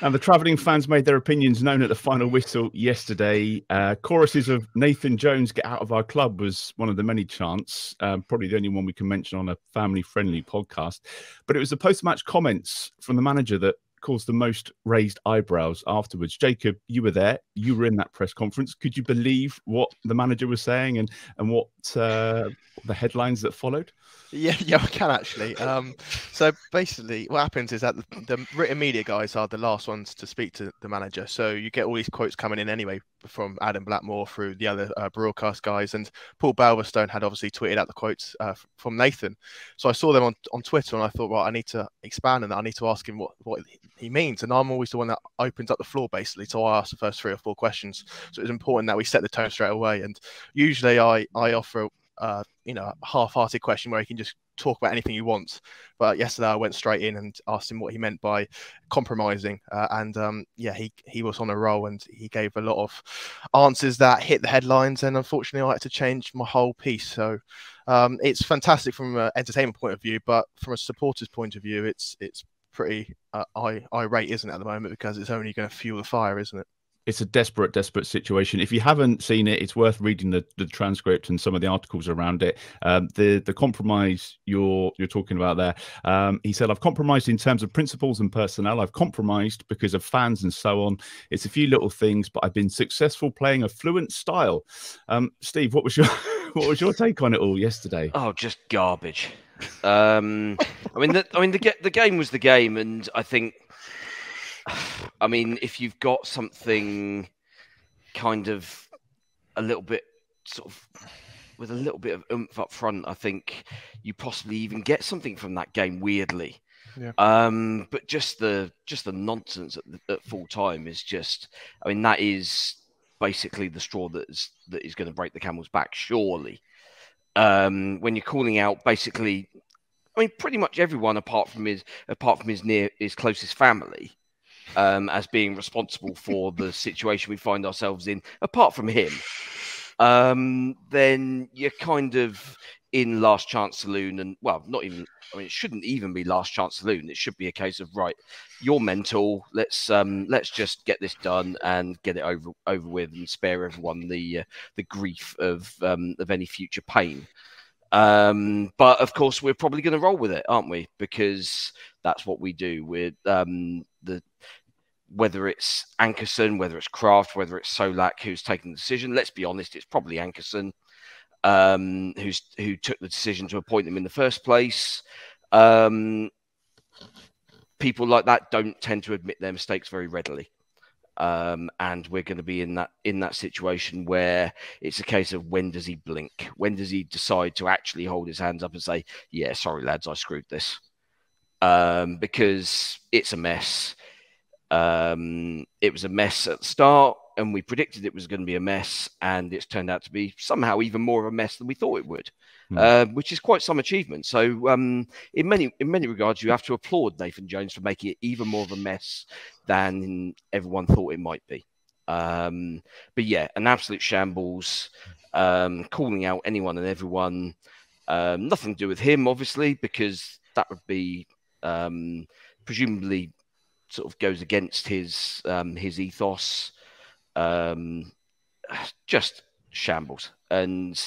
And the travelling fans made their opinions known at the final whistle yesterday. Choruses of Nathan Jones, get out of our club was one of the many chants, probably the only one we can mention on a family-friendly podcast. But it was the post-match comments from the manager that caused the most raised eyebrows afterwards. Jacob, you were there. You were in that press conference. Could you believe what the manager was saying and what the headlines that followed? Yeah, I can actually. So basically, what happens is that the written media guys are the last ones to speak to the manager. So you get all these quotes coming in anyway from Adam Blackmore through the other broadcast guys, and Paul Balverstone had obviously tweeted out the quotes from Nathan. So I saw them on Twitter, and I thought, well, I need to expand on that. I need to ask him what he means, and I'm always the one that opens up the floor basically. So I asked the first 3 or 4 questions. So it was important that we set the tone straight away. And usually I offer a half-hearted question where he can just talk about anything he wants. But yesterday I went straight in and asked him what he meant by compromising. He was on a roll, and he gave a lot of answers that hit the headlines. And unfortunately, I had to change my whole piece. So it's fantastic from an entertainment point of view, but from a supporter's point of view, it's pretty irate, isn't it, at the moment, because it's only going to fuel the fire, isn't it? It's a desperate situation. If you haven't seen it, it's worth reading the transcript and some of the articles around it. The compromise you're talking about there. He said, I've compromised in terms of principles and personnel. I've compromised because of fans and so on. It's a few little things, but I've been successful playing a fluent style. Steve, what was your take on it all yesterday? Oh, just garbage. The game was the game, and I think, if you've got something kind of a little bit sort of with a little bit of oomph up front, I think you possibly even get something from that game, weirdly. Yeah. But just the nonsense at full time is just, that is basically the straw that is going to break the camel's back, surely. When you're calling out basically, pretty much everyone apart from his closest family, as being responsible for the situation we find ourselves in, apart from him, then you're kind of in last chance saloon. And well, not even, it shouldn't even be last chance saloon. It should be a case of, right, you're mental. Let's just get this done and get it over with, and spare everyone the grief of any future pain. But of course, we're probably going to roll with it, aren't we? Because that's what we do. We're whether it's Ankerson, whether it's Kraft, whether it's Solak who's taken the decision. Let's be honest, it's probably Ankerson who took the decision to appoint them in the first place. People like that don't tend to admit their mistakes very readily. And we're going to be in that situation where it's a case of, when does he blink? When does he decide to actually hold his hands up and say, yeah, sorry, lads, I screwed this? Because it's a mess. It was a mess at the start, and we predicted it was going to be a mess, and it's turned out to be somehow even more of a mess than we thought it would, which is quite some achievement. So in many regards, you have to applaud Nathan Jones for making it even more of a mess than everyone thought it might be. But yeah, an absolute shambles, calling out anyone and everyone. Nothing to do with him, obviously, because that would be presumably sort of goes against his ethos. Just shambles. And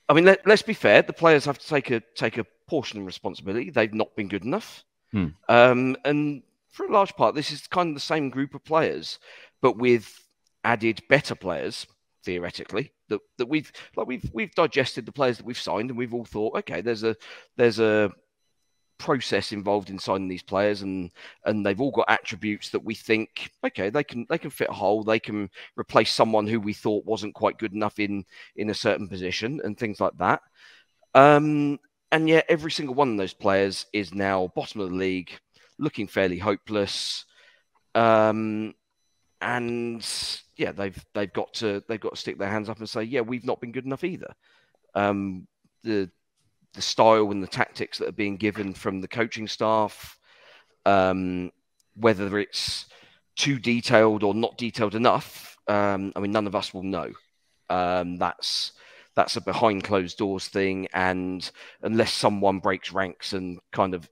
let's be fair, the players have to take a portion of responsibility. They've not been good enough. And for a large part, this is kind of the same group of players, but with added better players, theoretically, that we've digested the players that we've signed, and we've all thought, okay, there's a process involved in signing these players, and they've all got attributes that we think, okay, they can fit a hole, they can replace someone who we thought wasn't quite good enough in a certain position, and things like that. And yet every single one of those players is now bottom of the league, looking fairly hopeless. And yeah, they've got to stick their hands up and say, yeah, we've not been good enough either. The style and the tactics that are being given from the coaching staff, whether it's too detailed or not detailed enough, none of us will know. That's a behind closed doors thing, and unless someone breaks ranks and kind of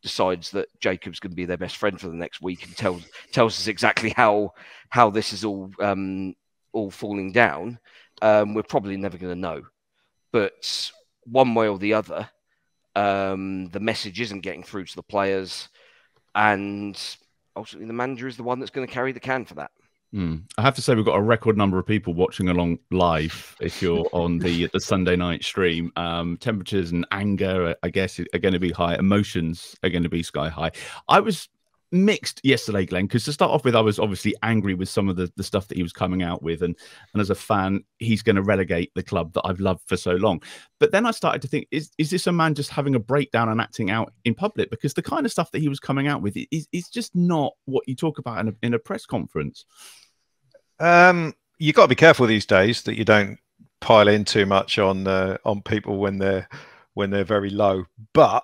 decides that Jacob's going to be their best friend for the next week and tells us exactly how this is all falling down, we're probably never going to know. But one way or the other, the message isn't getting through to the players, and ultimately the manager is the one that's going to carry the can for that. I have to say we've got a record number of people watching along live. If you're on the Sunday night stream, temperatures and anger, I guess, are going to be high. Emotions are going to be sky high. I was mixed yesterday, Glenn, because to start off with, I was obviously angry with some of the stuff that he was coming out with, and as a fan, he's going to relegate the club that I've loved for so long. But then I started to think, is this a man just having a breakdown and acting out in public? Because the kind of stuff that he was coming out with is just not what you talk about in a press conference. You've got to be careful these days that you don't pile in too much on people when they're very low. But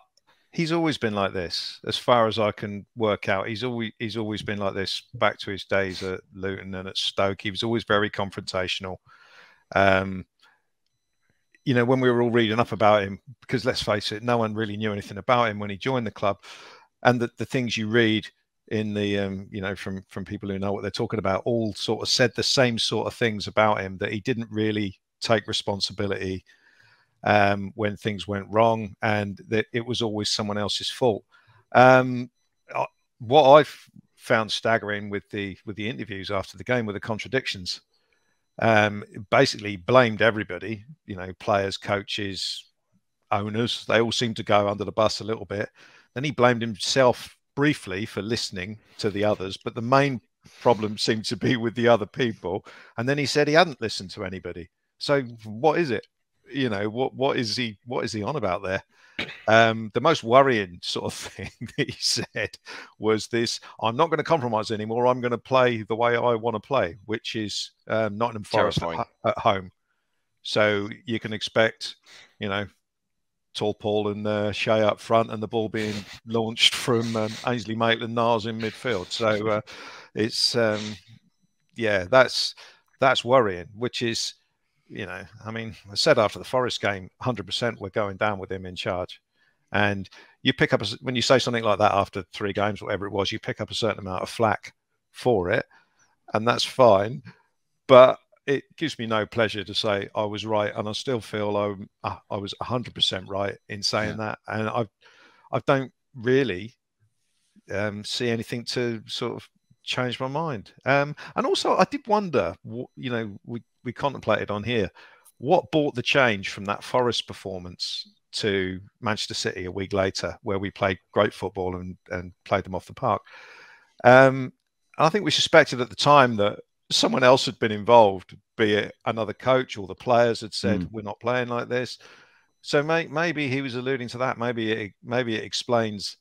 he's always been like this, as far as I can work out. He's always been like this back to his days at Luton and at Stoke. He was always very confrontational. You know, when we were all reading up about him, because let's face it, no one really knew anything about him when he joined the club, and the things you read in the you know, from people who know what they're talking about, all sort of said the same sort of things about him, that he didn't really take responsibility when things went wrong, and that it was always someone else's fault. What I've found staggering with the interviews after the game were the contradictions. Basically blamed everybody, you know, players, coaches, owners. They all seemed to go under the bus a little bit. Then he blamed himself briefly for listening to the others, but the main problem seemed to be with the other people. And then he said he hadn't listened to anybody. So what is it? You know, what is he on about there? The most worrying sort of thing that he said was this: I'm not going to compromise anymore. I'm going to play the way I want to play, which is Nottingham Forest at home. So you can expect, you know, Tall Paul and Shea up front, and the ball being launched from Ainsley Maitland-Niles in midfield. So it's yeah, that's worrying. Which is, you know, I mean, I said after the Forest game, 100% we're going down with him in charge. And you pick up when you say something like that after 3 games, whatever it was, you pick up a certain amount of flack for it, and that's fine. But it gives me no pleasure to say I was right, and I still feel I was 100% right in saying that. And I don't really see anything to sort of change my mind. And also, I did wonder, you know, we contemplated on here, what brought the change from that Forest performance to Manchester City a week later, where we played great football and played them off the park. I think we suspected at the time that someone else had been involved, be it another coach or the players had said, we're not playing like this. So maybe he was alluding to that. Maybe it explains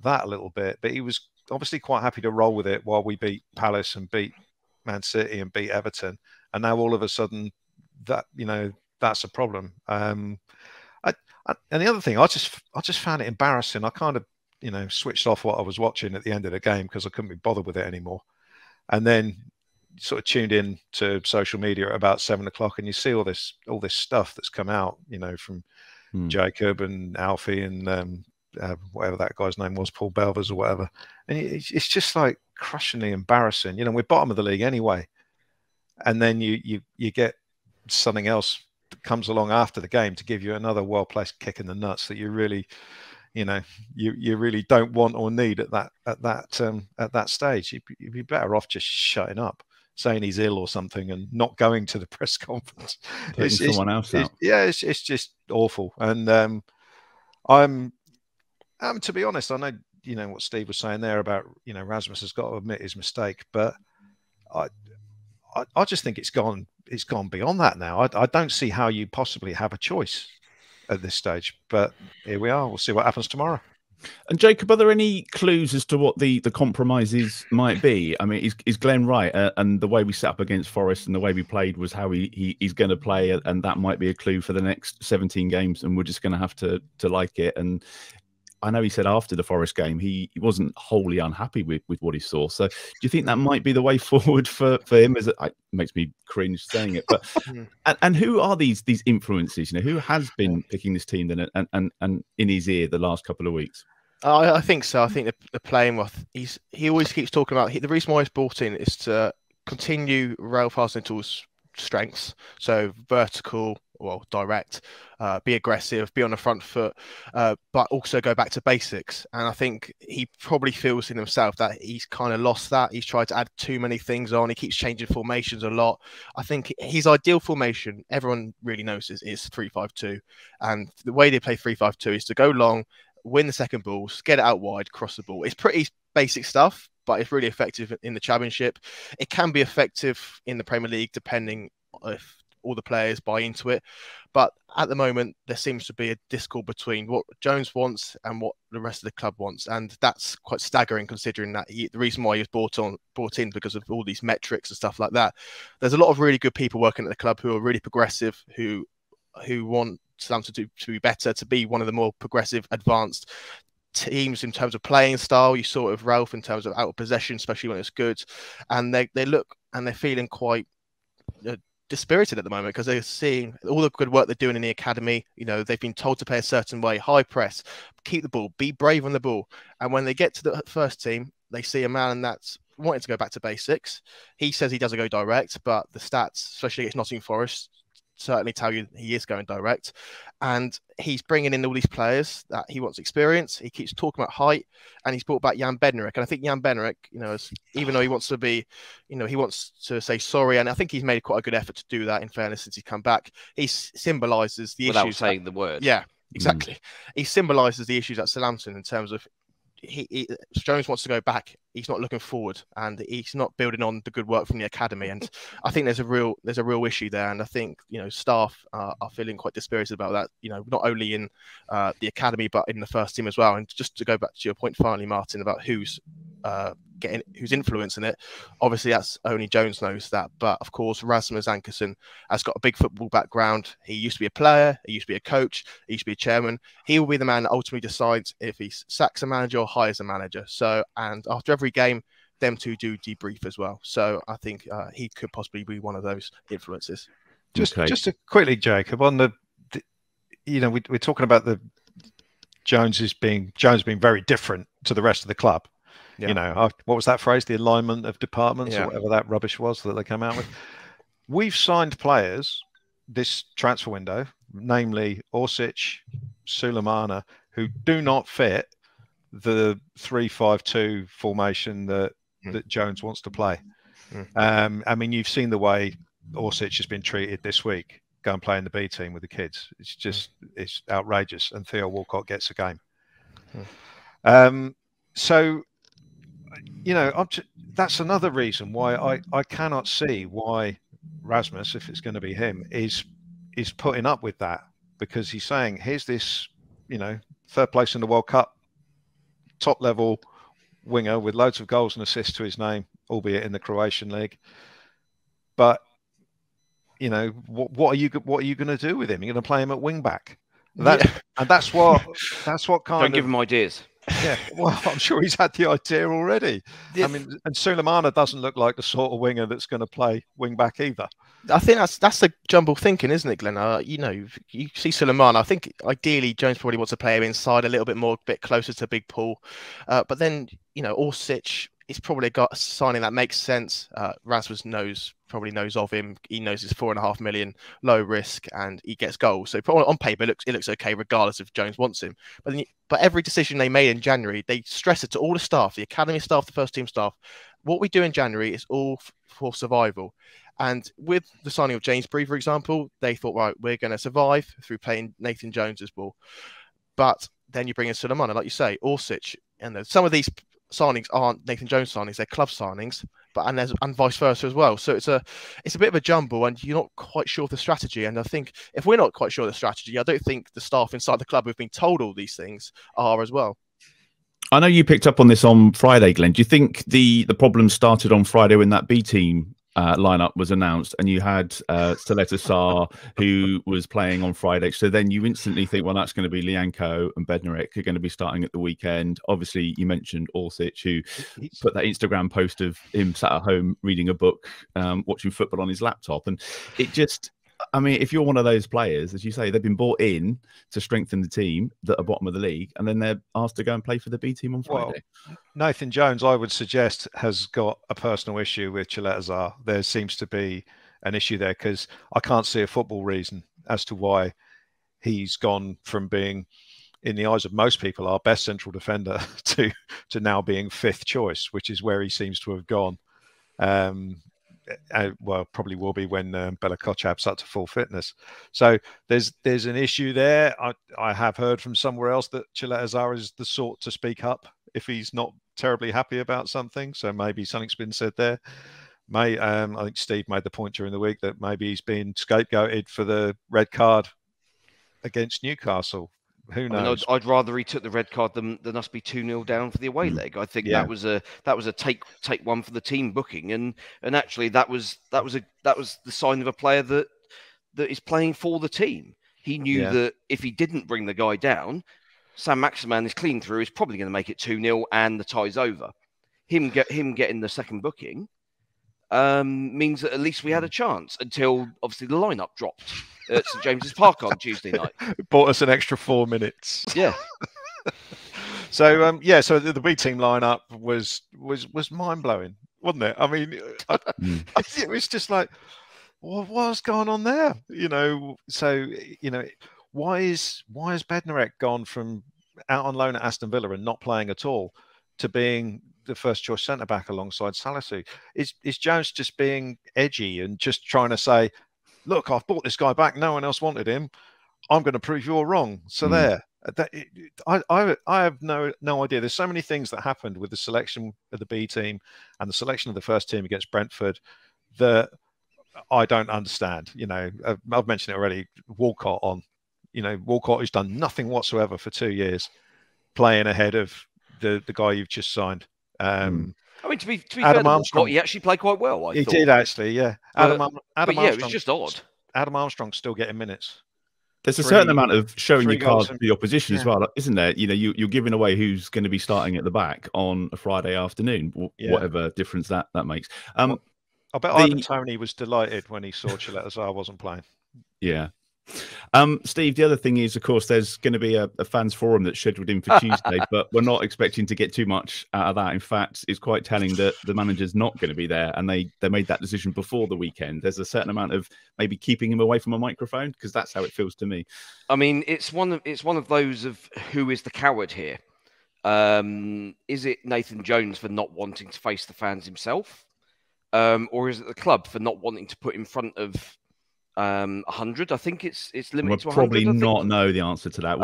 that a little bit. But he was obviously quite happy to roll with it while we beat Palace and beat Man City and beat Everton. And now all of a sudden, that, you know, that's a problem. And the other thing, I just found it embarrassing. I kind of, you know, switched off what I was watching at the end of the game because I couldn't be bothered with it anymore. And then sort of tuned in to social media at about 7 o'clock, and you see all this stuff that's come out, you know, from Jacob and Alfie and whatever that guy's name was, Paul Belvers or whatever. And it's just like crushingly embarrassing. You know, we're bottom of the league anyway. And then you get something else that comes along after the game to give you another well-placed kick in the nuts that you really, you know, you really don't want or need at that stage. You'd be better off just shutting up, saying he's ill or something, and not going to the press conference. Putting someone else out. It's just awful. And I'm to be honest, I know, you know, what Steve was saying there about, you know, Rasmus has got to admit his mistake, but I just think it's gone beyond that now. I don't see how you possibly have a choice at this stage, but here we are. We'll see what happens tomorrow. And Jacob, are there any clues as to what the compromises might be? I mean, is Glen right? And the way we set up against Forest and the way we played was how he's going to play, and that might be a clue for the next 17 games, and we're just going to have to like it. And I know he said after the Forest game he wasn't wholly unhappy with what he saw. So do you think that might be the way forward for him? It makes me cringe saying it, but and who are these influences? Who has been picking this team then and in his ear the last couple of weeks? I think so. I think the playing with he always keeps talking about the reason why he's brought in is to continue Ralph Hasenhüttl's strengths, so vertical, well, direct, be aggressive, be on the front foot, but also go back to basics. And I think he probably feels in himself that he's kind of lost that. He's tried to add too many things on. He keeps changing formations a lot. I think his ideal formation, everyone really knows, is 3-5-2, and the way they play 3-5-2 is to go long, win the second balls, get it out wide, cross the ball. It's pretty basic stuff, but it's really effective in the Championship. It can be effective in the Premier League, depending if all the players buy into it. But at the moment, there seems to be a discord between what Jones wants and what the rest of the club wants. And that's quite staggering, considering that the reason why he was brought in because of all these metrics and stuff like that. There's a lot of really good people working at the club who are really progressive, who want Southampton to be better, to be one of the more progressive, advanced teams in terms of playing style. You saw it with Ralph in terms of out of possession, especially when it's good. And they look and they're feeling quite dispirited at the moment because they're seeing all the good work they're doing in the academy. They've been told to play a certain way, high press, keep the ball, be brave on the ball. And when they get to the first team, they see a man that's wanting to go back to basics. He says he doesn't go direct, but the stats, especially against Nottingham Forest, certainly tell you he is going direct. And he's bringing in all these players that he wants experience. He keeps talking about height, and he's brought back Jan Bednarek. And I think Jan Bednarek, even though he wants to be, he wants to say sorry, and I think he's made quite a good effort to do that, in fairness, since he's come back. He symbolises the issues. Without saying the word. Yeah, exactly. He symbolises the issues at Southampton in terms of Jones wants to go back. He's not looking forward, and he's not building on the good work from the academy. And I think there's a real issue there. And I think staff are feeling quite dispirited about that. Not only in the academy but in the first team as well. And just to go back to your point finally, Martin, about who's influencing it. Obviously, that's only Jones knows that. But of course, Rasmus Ankersen has got a big football background. He used to be a player. He used to be a coach. He used to be a chairman. He will be the man that ultimately decides if he sacks a manager or hires a manager. So, and after every game, them two do debrief as well. So I think he could possibly be one of those influences. Just to quickly, Jacob, on we're talking about the Jones being very different to the rest of the club. Yeah. What was that phrase? The alignment of departments, or whatever that rubbish was that they came out with. We've signed players this transfer window, namely Orsic, Sulemana, who do not fit the 3-5-2 formation that Jones wants to play. I mean, you've seen the way Orsic has been treated this week. Go and play in the B team with the kids. It's just it's outrageous. And Theo Walcott gets a game. So, that's another reason why I cannot see why Rasmus, if it's going to be him, is putting up with that, because he's saying, here's this, third place in the World Cup, top level winger with loads of goals and assists to his name, albeit in the Croatian league. But what are you going to do with him? You're going to play him at wing back. And that's what kind Don't give him ideas. Yeah, well, I'm sure he's had the idea already. I mean, and Sulemana doesn't look like the sort of winger that's going to play wing back either. I think that's the jumble thinking, isn't it, Glen? You see Sulemana. I think ideally Jones probably wants to play him inside a little bit more, a bit closer to Big Paul. But then Orsic is probably got a signing that makes sense. Rasmus probably knows of him. He knows it's 4.5 million, low risk, and he gets goals. So on paper, it looks okay, regardless if Jones wants him. But every decision they made in January, they stress it to all the staff, the academy staff, the first team staff. What we do in January is all for survival. And with the signing of James Bree, for example, they thought, right, we're going to survive through playing Nathan Jones's ball. But then you bring in Sulemana, like you say, Orsic, and some of these signings aren't Nathan Jones signings; they're club signings, and vice versa as well. So it's a bit of a jumble, and you're not quite sure of the strategy. And I think if we're not quite sure of the strategy, I don't think the staff inside the club who've been told all these things are as well. I know you picked up on this on Friday, Glenn. Do you think the problem started on Friday when that B team lineup was announced, and you had Saleta who was playing on Friday. So then you instantly think, well, that's going to be Lianco and Bednarek are going to be starting at the weekend. Obviously, you mentioned Orsic, who put that Instagram post of him sat at home reading a book, watching football on his laptop. And it just, I mean, if you're one of those players, as you say, they've been bought in to strengthen the team that are bottom of the league, and then they're asked to go and play for the B team on Friday. Well, Nathan Jones, I would suggest, has got a personal issue with Chaletazar. There seems to be an issue there because I can't see a football reason as to why he's gone from being, in the eyes of most people, our best central defender to now being 5th choice, which is where he seems to have gone. Well, probably will be when Bella-Kotchap's up to full fitness. So there's an issue there. I have heard from somewhere else that Chaletazar is the sort to speak up if he's not terribly happy about something. So maybe something's been said there. I think Steve made the point during the week that maybe he's been scapegoated for the red card against Newcastle. Who knows? I mean, I'd rather he took the red card than us be 2-0 down for the away leg. I think that was a take one for the team booking, and actually that was the sign of a player that is playing for the team. He knew that if he didn't bring the guy down, Sam Maximan is clean through, is probably going to make it 2-0 and the tie's over. Him getting the second booking means that at least we had a chance until obviously the lineup dropped at St James's Park on Tuesday night. Bought us an extra 4 minutes. Yeah. So so the B team lineup was mind blowing, wasn't it? I mean, it was just like, well, what's going on there? So why is Bednarek gone from out on loan at Aston Villa and not playing at all to being the first choice centre back alongside Salisu? Is Jones just being edgy and just trying to say, look, I've bought this guy back. No one else wanted him. I'm going to prove you're wrong. So there. I have no idea. There's so many things that happened with the selection of the B team and the selection of the first team against Brentford that I don't understand. I've mentioned it already. Walcott Walcott has done nothing whatsoever for 2 years, playing ahead of the guy you've just signed. I mean, to be Adam fair, Armstrong, he actually played quite well. He did actually, yeah. Adam Armstrong, it was just odd. Adam Armstrong's still getting minutes. There's a certain amount of showing your cards to the opposition as well, isn't there? You're giving away who's going to be starting at the back on a Friday afternoon, whatever difference that makes. I bet Ivan Toney was delighted when he saw Chaletazar wasn't playing. Yeah. Steve, the other thing is, of course, there's going to be a fans forum that's scheduled in for Tuesday, but we're not expecting to get too much out of that. In fact, it's quite telling that the manager's not going to be there, and they made that decision before the weekend. There's a certain amount of maybe keeping him away from a microphone, because that's how it feels to me. I mean, it's one of those of who is the coward here. Is it Nathan Jones for not wanting to face the fans himself, or is it the club for not wanting to put in front of 100? I think it's limited to 100. We'll probably not know the answer to that.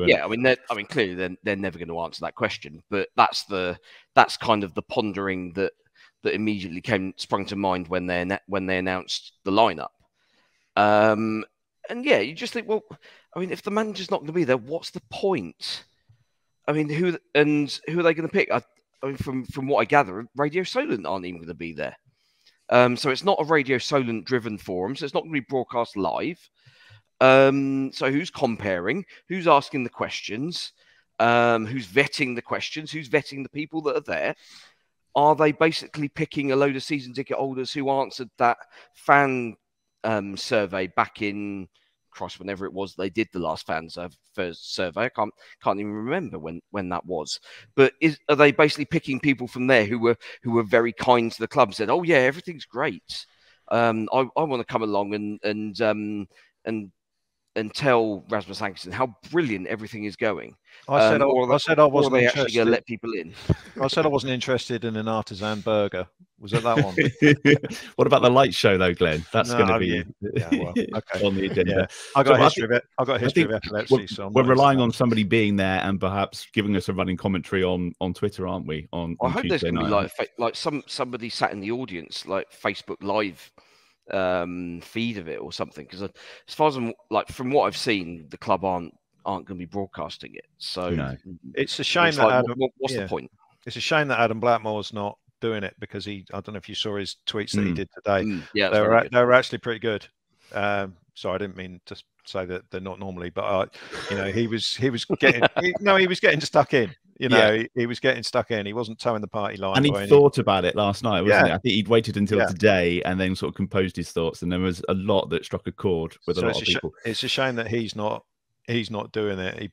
Yeah, I mean, clearly they're never going to answer that question. But that's kind of the pondering that immediately sprung to mind when they announced the lineup. And yeah, you just think, well, I mean, if the manager's not going to be there, what's the point? I mean, who are they going to pick? I mean, from what I gather, Radio Solent aren't even going to be there. So it's not a Radio Solent driven forum, so it's not going to be broadcast live. So who's comparing? Who's asking the questions? Who's vetting the questions? Who's vetting the people that are there? Are they basically picking a load of season ticket holders who answered that fan survey back in, whenever it was they did the last first survey? I can't even remember when that was. But are they basically picking people from there who were very kind to the club and said, "Oh yeah, everything's great. I want to come along and tell Rasmus Ankersen how brilliant everything is going." I said I wasn't actually interested. going to let people in. I said I wasn't interested in an artisan burger. Was it that one? What about the light show though, Glenn? That's going to be on the agenda. Yeah. I got a history of epilepsy. We're relying on somebody being there and perhaps giving us a running commentary on Twitter, aren't we? On I hope Tuesday there's going night. to be like somebody sat in the audience, like Facebook Live feed of it or something, because as far as from what I've seen, the club aren't going to be broadcasting it. So no. It's a shame that what's the point? It's a shame that Adam Blackmore's not doing it because I don't know if you saw his tweets that he did today. Yeah, they were actually pretty good. So I didn't mean to say that they're not normally, but he was getting he was getting stuck in. He was getting stuck in. He wasn't towing the party line. And he thought about it last night, wasn't he? I think he'd waited until today and then sort of composed his thoughts. And there was a lot that struck a chord with a lot of people. It's a shame that he's not doing it.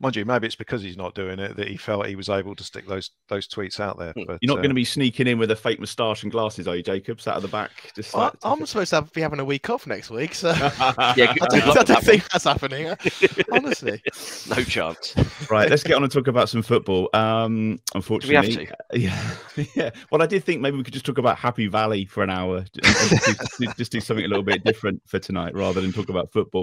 Mind you, maybe it's because he's not doing it that he felt he was able to stick those tweets out there. But, you're not going to be sneaking in with a fake moustache and glasses, are you, Jacob? Sat at the back. Just I'm supposed to be having a week off next week, so yeah, I don't think that's happening. Honestly, no chance. Right, let's get on and talk about some football. Unfortunately, do we have to? Yeah. Well, I did think maybe we could just talk about Happy Valley for an hour, and just do something a little bit different for tonight rather than talk about football.